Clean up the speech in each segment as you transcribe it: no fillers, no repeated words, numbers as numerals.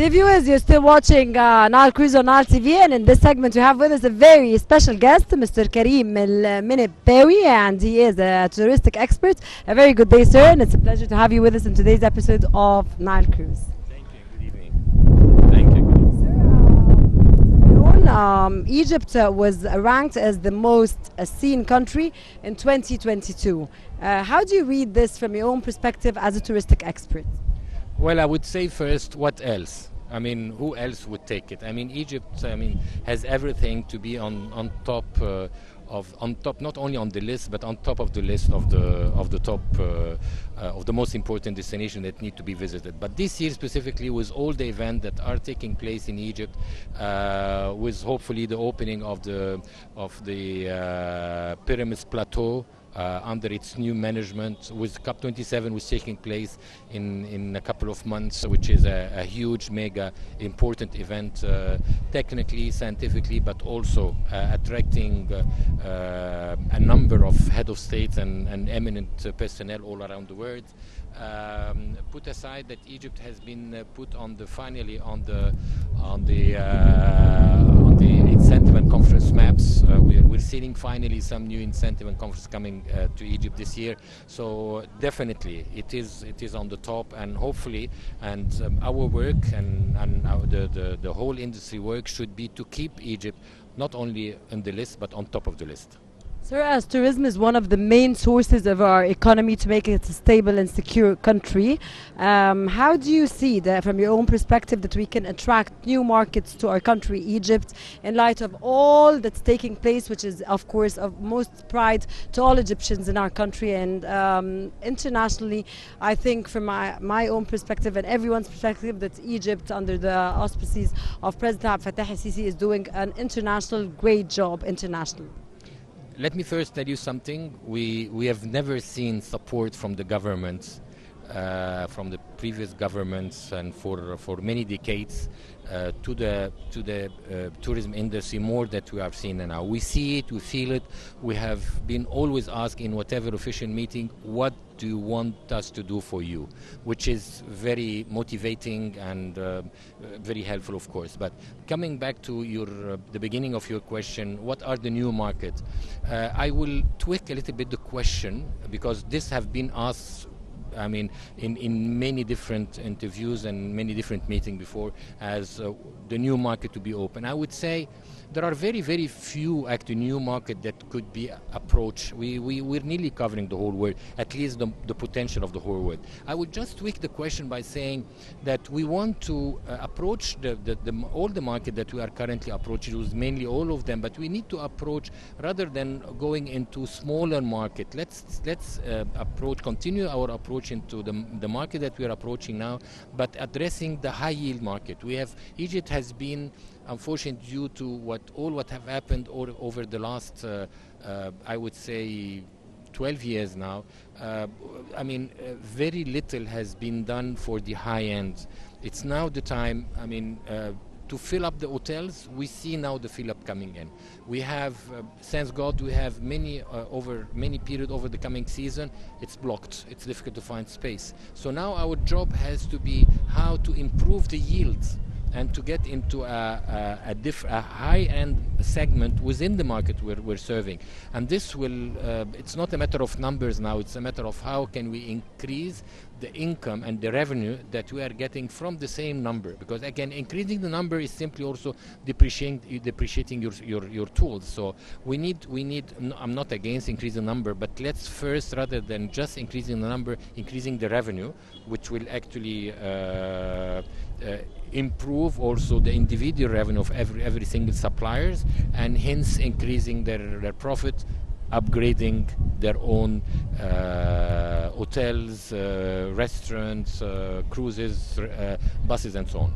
Dear viewers, you're still watching Nile Cruise on Nile TV, and in this segment we have with us a very special guest, Mr. Kareem Menbawy, and he is a touristic expert. A very good day, sir, and it's a pleasure to have you with us in today's episode of Nile Cruise. Thank you. Good evening. Thank you. Sir, Egypt was ranked as the most seen country in 2022. How do you read this from your own perspective as a touristic expert? Well, I would say first, what else? I mean, who else would take it? I mean, Egypt, has everything to be on top not only on the list, but on top of the list of the top of the most important destination that need to be visited. But this year specifically, with all the events that are taking place in Egypt, with hopefully the opening of the Pyramids Plateau. Under its new management, with COP27 was taking place in a couple of months, which is a huge, mega important event, technically, scientifically, but also attracting a number of head of states and eminent personnel all around the world. Put aside that Egypt has been put finally on the incentive and conference maps. We're seeing finally some new incentive and conference coming to Egypt this year. So definitely it is on the top, and hopefully, and our work and the whole industry work should be to keep Egypt not only on the list but on top of the list. Sir, as tourism is one of the main sources of our economy to make it a stable and secure country, how do you see that from your own perspective that we can attract new markets to our country, Egypt, in light of all that's taking place, which is of course of most pride to all Egyptians in our country, and internationally, I think from my own perspective and everyone's perspective that Egypt, under the auspices of President Abdel Fattah al-Sisi, is doing an international great job internationally. Let me first tell you something. We have never seen support from the governments, from the previous governments, and for many decades to the tourism industry more that we have seen now. We see it, we feel it. We have been always asking whatever official meeting, what do you want us to do for you? Which is very motivating and very helpful, of course. But coming back to the beginning of your question, what are the new markets? I will tweak a little bit the question, because this have been asked in many different interviews and many different meetings before, as the new market to be open. I would say there are very, very few actually new market that could be approached. We're nearly covering the whole world, at least the potential of the whole world. I would just tweak the question by saying that we want to approach all the market that we are currently approaching, was mainly all of them, but we need to approach, rather than going into smaller market, let's continue our approach into the market that we are approaching now, but addressing the high yield market. Egypt has been, unfortunately, due to what have happened over the last I would say 12 years now, very little has been done for the high end. It's now the time, to fill up the hotels. We see now the fill up coming in. We have, thanks God, we have many period over the coming season. It's blocked. It's difficult to find space. So now our job has to be how to improve the yields and to get into a high-end segment within the market we're serving. And this will, it's not a matter of numbers now, it's a matter of how can we increase the income and the revenue that we are getting from the same number. Because again, increasing the number is simply also depreciating your tools. So we need, I'm not against increasing the number, but let's first, rather than just increasing the number, increasing the revenue, which will actually improve also the individual revenue of every single suppliers, and hence increasing their profit, upgrading their own hotels, restaurants, cruises, buses, and so on.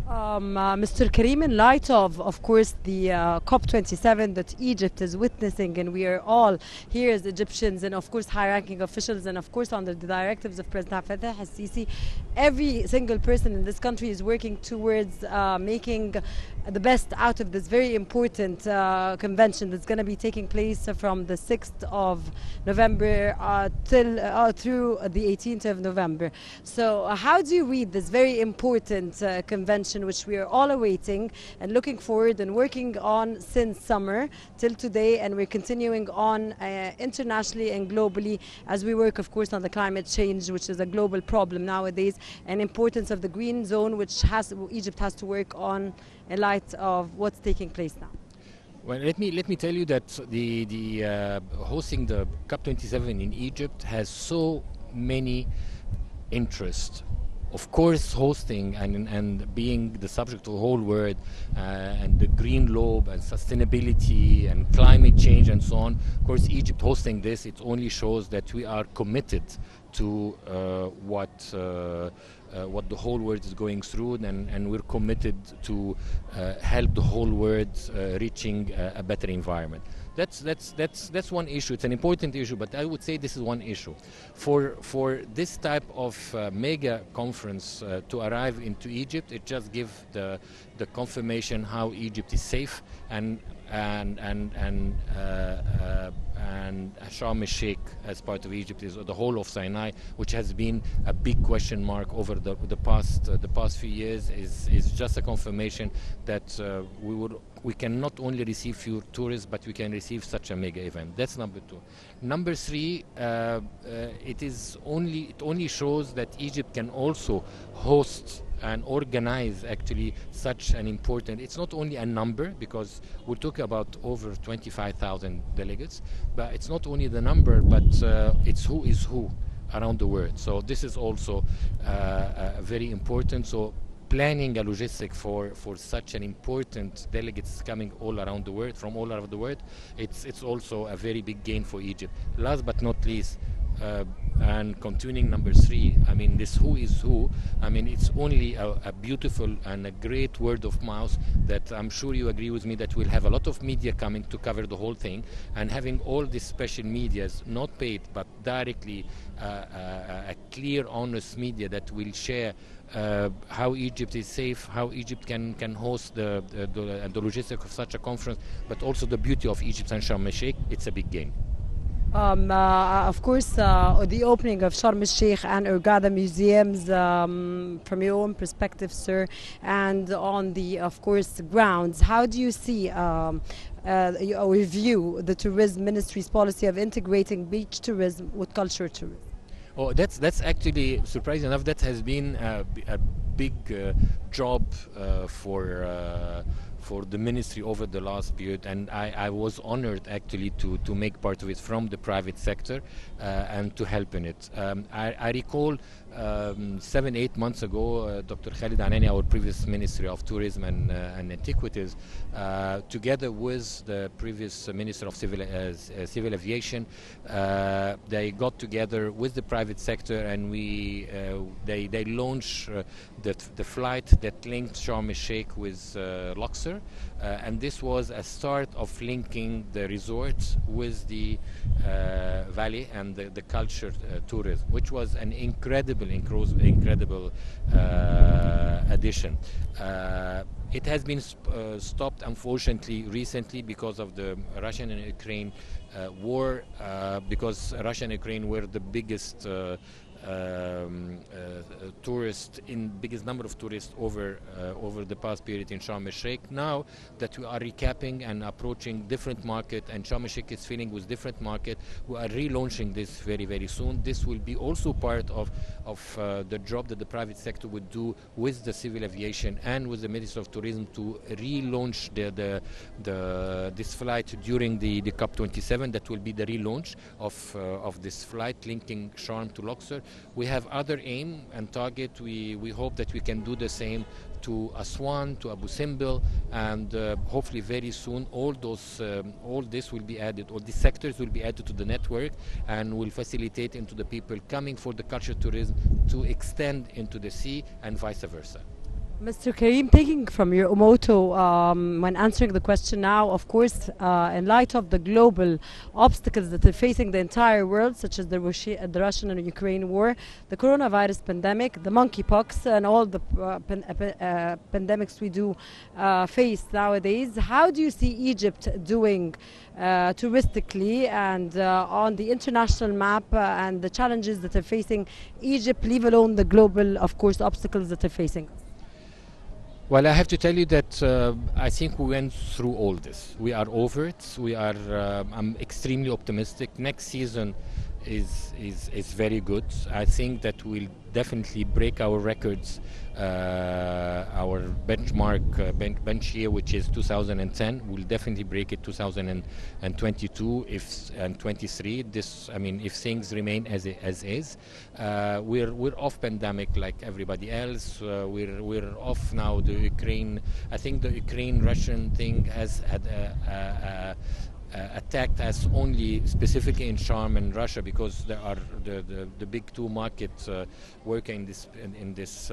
Mr. Kareem, in light of course, the COP27 that Egypt is witnessing, and we are all here as Egyptians, and of course high-ranking officials, and of course under the directives of President Abdel Fattah al-Sisi, every single person in this country is working towards making the best out of this very important convention that's going to be taking place from the 6th of November till through the 18th of November. So how do you read this very important convention, which we are all awaiting and looking forward and working on since summer till today, and we're continuing on internationally and globally as we work, of course, on the climate change, which is a global problem nowadays, and importance of the green zone, which Egypt has to work on in light of what's taking place now? Well, let me tell you that the hosting the COP27 in Egypt has so many interests. Of course, hosting and being the subject of the whole world, and the green lobe and sustainability and climate change and so on. Of course, Egypt hosting this, it only shows that we are committed to what the whole world is going through, and we're committed to help the whole world reaching a better environment. That's one issue. It's an important issue, but I would say this is one issue. For this type of mega conference to arrive into Egypt, it just gives the confirmation how Egypt is safe, and Sharm el-Sheikh as part of Egypt is the whole of Sinai, which has been a big question mark over the past few years, is just a confirmation that we can not only receive fewer tourists, but we can receive such a mega event. That's number two. Number three, it only shows that Egypt can also host and organize actually such an important, it's not only a number, because we're talking about over 25,000 delegates, but it's not only the number, but it's who is who around the world. So this is also very important. So planning a logistic for such an important delegates coming all around the world, from all over the world, it's also a very big gain for Egypt. Last but not least, and continuing number three, I mean, this who is who, I mean, it's only a beautiful and a great word of mouth that I'm sure you agree with me that we'll have a lot of media coming to cover the whole thing, and having all these special medias, not paid, but directly a clear, honest media that will share how Egypt is safe, how Egypt can host the logistics of such a conference, but also the beauty of Egypt and Sharm el-Sheikh. It's a big gain. Of course, the opening of Sharm el-Sheikh and Hurghada museums, from your own perspective, sir, and on the, of course, grounds, how do you see or review the tourism ministry's policy of integrating beach tourism with culture tourism? Oh, that's actually, surprising enough, that has been a big job for the ministry over the last period, and I was honored actually to make part of it from the private sector and to help in it. I recall 7-8 months ago, Dr. Khalid Anani, our previous Ministry of Tourism and Antiquities, together with the previous Minister of Civil Aviation, they got together with the private sector, and they launched the flight that linked Sharm el-Sheikh with Luxor, and this was a start of linking the resort with the valley and the culture tourism, which was an incredible addition. It has been stopped, unfortunately, recently because of the Russian and Ukraine war, because Russia and Ukraine were the biggest biggest number of tourists over the past period in Sharm el-Sheikh. Now that we are recapping and approaching different market, and Sharm el-Sheikh is filling with different market, we are relaunching this very, very soon. This will be also part of the job that the private sector would do with the civil aviation and with the Ministry of Tourism to relaunch this flight during the COP27. That will be the relaunch of this flight linking Sharm to Luxor. We have other aim and target. We hope that we can do the same to Aswan, to Abu Simbel, and hopefully very soon all this will be added, all these sectors will be added to the network, and will facilitate into the people coming for the culture tourism to extend into the sea and vice versa. Mr. Kareem, taking from your motto when answering the question now, of course, in light of the global obstacles that are facing the entire world, such as the Russian and Ukraine war, the coronavirus pandemic, the monkeypox, and all the pandemics we do face nowadays, how do you see Egypt doing touristically and on the international map and the challenges that are facing Egypt, leave alone the global, of course, obstacles that are facing us? Well, I have to tell you that I think we went through all this. We are over it. We are. I'm extremely optimistic. Next season is very good. I think that we'll definitely break our records, our benchmark bench year, which is 2010. We'll definitely break it 2022 and 23. This, I mean, if things remain as is, we're off pandemic like everybody else. We're off now. The Ukraine, I think the Ukraine-Russian thing has had attacked us only specifically in Sharm and Russia, because there are the big two markets working in this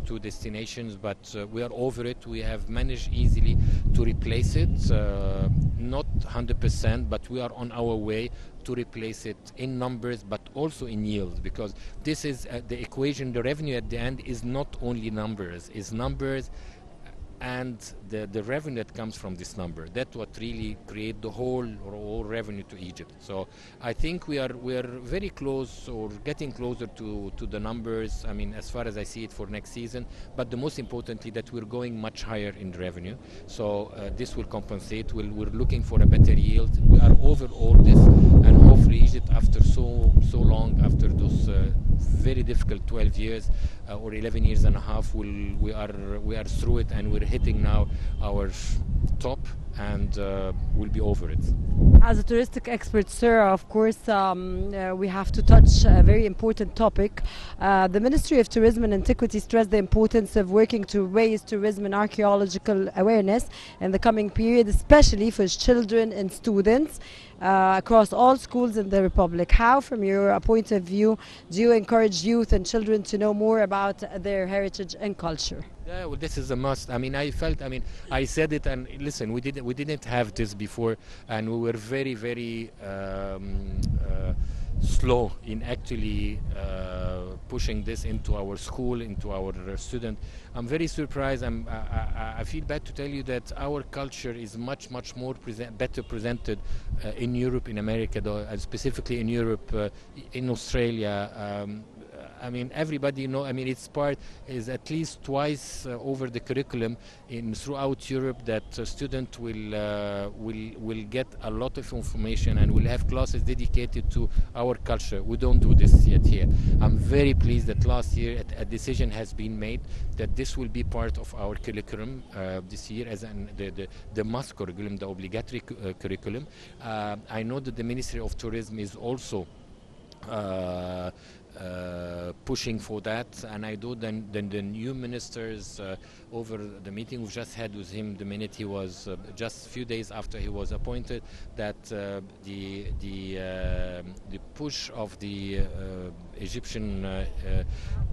two destinations. But we are over it. We have managed easily to replace it, not 100%, but we are on our way to replace it in numbers, but also in yields, because this is the equation. The revenue at the end is not only numbers, is numbers and the revenue that comes from this number. That's what really create the whole revenue to Egypt. So I think we are very close, or getting closer to the numbers. I mean, as far as I see it for next season. But the most importantly, that we're going much higher in revenue. So this will compensate. We're looking for a better yield. We are over all this, and hopefully Egypt, after so long, after those very difficult 12 years or 11 years and a half, we are through it, and we're hitting now our top, and we'll be over it. As a touristic expert, sir, of course, we have to touch a very important topic. The Ministry of Tourism and Antiquity stressed the importance of working to raise tourism and archaeological awareness in the coming period, especially for children and students across all schools in the Republic. How, from your point of view, do you encourage youth and children to know more about their heritage and culture? Yeah, well, this is a must. I mean, I said it, and listen, we didn't have this before, and we were very slow in actually pushing this into our school, into our student. I'm very surprised. I feel bad to tell you that our culture is much more better presented in Europe, in America, though, specifically in Europe, in Australia. I mean, everybody know. I mean, its part is at least twice over the curriculum throughout Europe, that a student will get a lot of information and will have classes dedicated to our culture. We don't do this yet here. I'm very pleased that last year a decision has been made that this will be part of our curriculum this year, as the must curriculum, the obligatory curriculum. I know that the Ministry of Tourism is also pushing for that, and I do. Then the new ministers, over the meeting we've just had with him, the minute he was just a few days after he was appointed, that the push of the Egyptian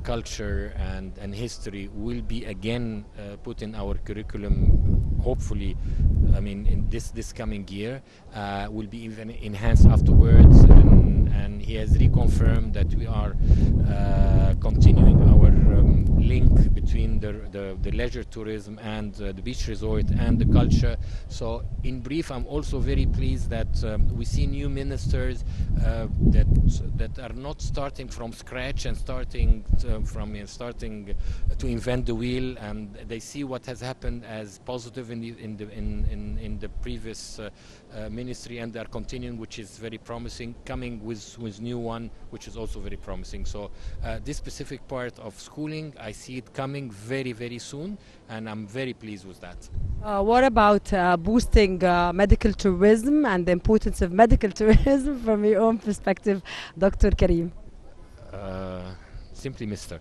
culture and history will be again put in our curriculum. Hopefully, I mean, in this coming year, will be even enhanced afterwards. And he has reconfirmed that we are continuing our link between the leisure tourism and the beach resort and the culture. So in brief, I'm also very pleased that we see new ministers that are not starting from scratch and starting to invent the wheel, and they see what has happened as positive in the previous ministry, and they are continuing, which is very promising, coming with new one, which is also very promising. So this specific part of schooling, I see it coming very soon, and I'm very pleased with that. What about boosting medical tourism and the importance of medical tourism from your own perspective, Dr. Kareem? Simply Mr.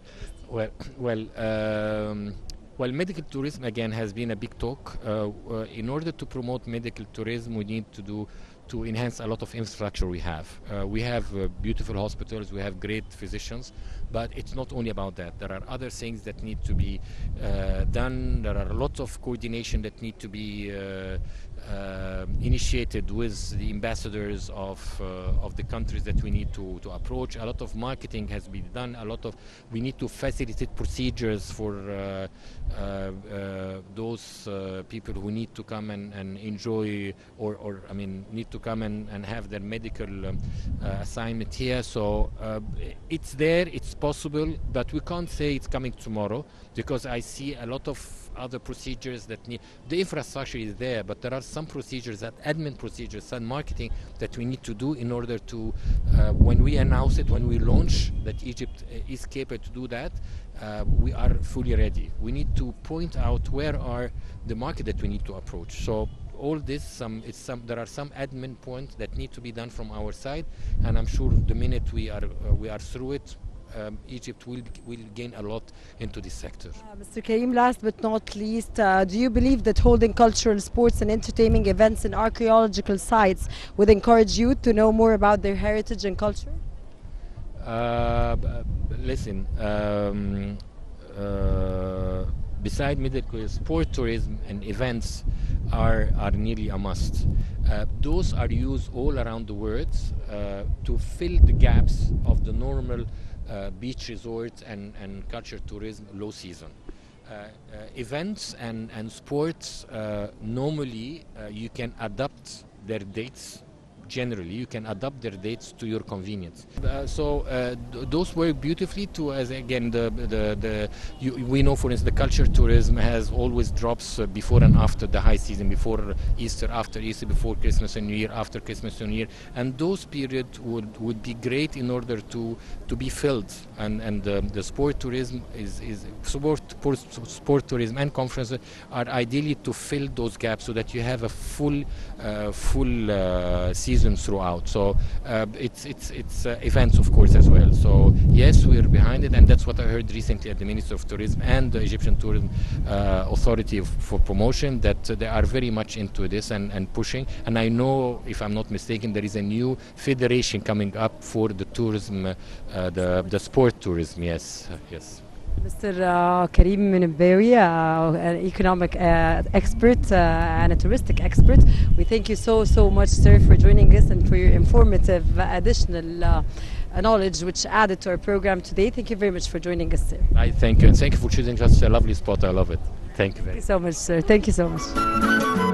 Well, medical tourism again has been a big talk. In order to promote medical tourism, we need to do to enhance a lot of infrastructure we have. We have beautiful hospitals, we have great physicians, but it's not only about that. There are other things that need to be done. There are lots of coordination that need to be initiated with the ambassadors of the countries that we need to approach. A lot of marketing has been done. We need to facilitate procedures for those people who need to come and enjoy or I mean need to come and have their medical assignment here. So it's there, it's possible, but we can't say it's coming tomorrow, because I see a lot of other procedures that need. The infrastructure is there, but there are some procedures, that admin procedures, some marketing that we need to do in order to, when we announce it, when we launch that Egypt is capable to do that, we are fully ready. We need to point out where are the market that we need to approach. So all this, there are some admin points that need to be done from our side, and I'm sure the minute we are through it, Egypt will gain a lot into this sector. Mr. Kareem, last but not least, do you believe that holding cultural, sports and entertaining events in archaeological sites would encourage youth to know more about their heritage and culture? Listen, beside medical, sport tourism and events are nearly a must. Those are used all around the world to fill the gaps of the normal beach resorts and culture tourism low season. Events and sports, normally you can adapt their dates. Generally, you can adapt their dates to your convenience. Those work beautifully too. As again, we know, for instance, the culture tourism has always drops before and after the high season, before Easter, after Easter, before Christmas and New Year, after Christmas and New Year, and those periods would be great in order to be filled. And the sport tourism sport tourism and conferences are ideally to fill those gaps so that you have a full season throughout. So it's events, of course, as well. So yes, we're behind it, and that's what I heard recently at the Ministry of Tourism and the Egyptian Tourism Authority for Promotion, that they are very much into this and pushing. And I know, if I'm not mistaken, there is a new federation coming up for the tourism, the sport tourism. Yes. Mr. Kareem Menbawy, an economic expert and a touristic expert, we thank you so much, sir, for joining us and for your informative additional knowledge which added to our program today. Thank you very much for joining us, sir. I thank you, and thank you for choosing such a lovely spot. I love it. Thank you very much. Thank you so much, sir. Thank you so much.